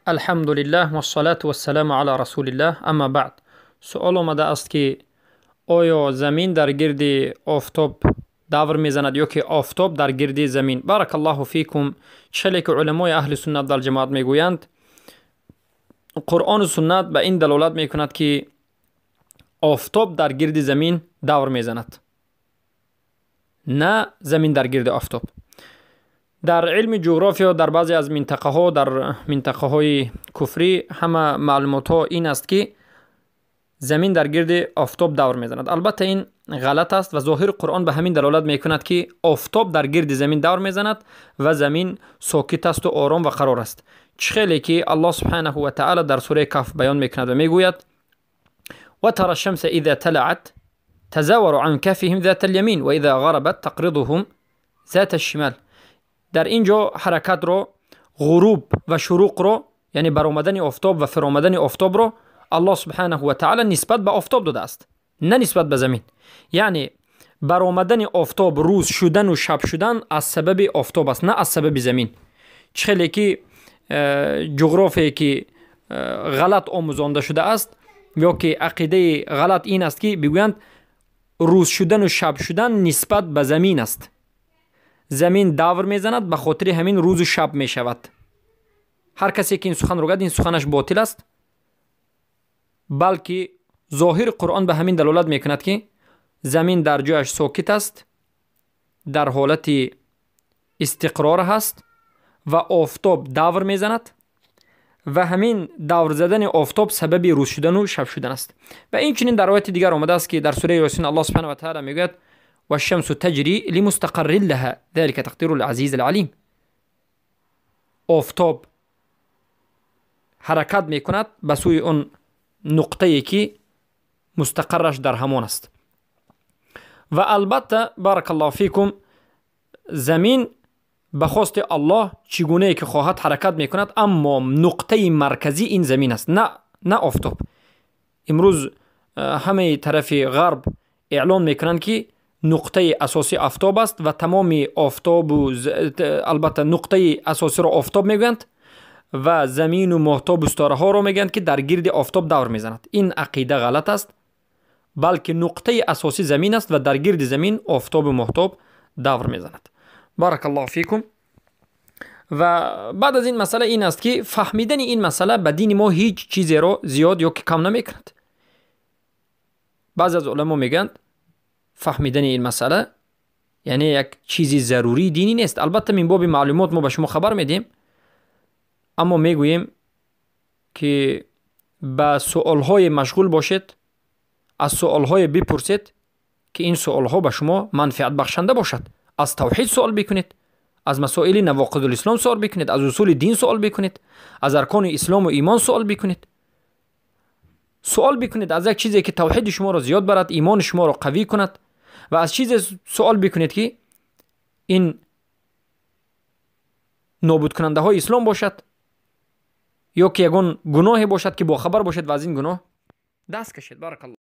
الحمد لله و الصلاة و السلام علی رسول الله. اما بعد، سوال آمده است که آیا زمین در گرد آفتاب دور میزند یا که آفتاب در گرد زمین؟ بارک الله فیکم. چلی که علمای اهل سنت در جماعت میگویند قرآن و سنت به این دلالت میکند که آفتاب در گرد زمین دور میزند، نه زمین در گرد آفتاب. در علم جغرافیا در بعضی از منطقه ها، در منطقه های کفری، همه معلومات ها این است که زمین در گرد آفتاب دور میزند. البته این غلط است و ظاهر قرآن به همین دلالت میکند که آفتاب در گرد زمین دور میزند و زمین ساکت است و آرام و قرار است. چخیلی که الله سبحانه و تعالی در سوره کهف بیان میکند و میگوید و ترى الشمس اذا طلعت تزاور عن كهفهم ذات اليمين و اذا غربت تقرضهم ذات الشمال. در اینجا حرکت رو، غروب و شروق رو، یعنی برآمدن آفتاب و فرآمدن آفتاب رو الله سبحانه و تعالی نسبت به آفتاب داده است، نه نسبت به زمین. یعنی برآمدن آفتاب، روز شدن و شب شدن از سبب آفتاب است، نه از سبب زمین. چخیلی که جغرافی که غلط آموزانده شده است یا که عقیده غلط این است که بگویند روز شدن و شب شدن نسبت به زمین است، زمین دور میزند به خاطر همین روز و شب می شود. هر کسی که این سخن رو گفت این سخنش باطل است، بلکه ظاهر قرآن به همین دلالت میکند که زمین در جایش ساکت است، در حالت استقرار هست و آفتاب دور میزند و همین دور زدن آفتاب سبب روز شدن و شب شدن است. و این چنین در آیات دیگر آمده است که در سوره یاسین الله سبحانه و تعالی میگوید و الشمس تجری لمستقر لها ذلك تقدیر العزیز العلیم. آفتاب حرکت میکند به سوی اون نقطه‌ای که مستقرش در همان است. و البته بارک الله فیکم، زمین به خواست الله چگونه که خواهد حرکت میکند، اما نقطه مرکزی این زمین است، نه آفتاب. امروز همه طرف غرب اعلان میکنند که نقطه اساسی آفتاب است و تمام آفتاب و البته نقطه اساسی را آفتاب میگویند و زمین و ماهتاب و ستاره ها را میگویند که در گرد آفتاب دور میزند. این عقیده غلط است، بلکه نقطه اساسی زمین است و در گرد زمین آفتاب و ماهتاب دور میزند. بارک الله فیکم. و بعد از این مسئله این است که فهمیدن این مسئله به دین ما هیچ چیزی را زیاد یا کم نمیکند. بعض از علما میگند فهمیدن این مسئله یعنی یک چیزی ضروری دینی نیست. البته من باب معلومات ما به شما خبر میدیم، اما میگوییم که به سوالهای مشغول باشید، از سوالهای بپرسید که این سوالها به شما منفعت بخشنده باشد. از توحید سوال بکنید، از مسائل نواقض الاسلام سوال بکنید، از اصول دین سوال بکنید، از ارکان اسلام و ایمان سوال بکنید. سوال بکنید از یک چیزی که توحید شما را زیاد برد، ایمان شما را قوی کند، و از چیز سوال بکنید که این نابود کننده های اسلام باشد یا که یگان گناه باشد که با خبر باشد و از این گناه دست کشید. بارک الله.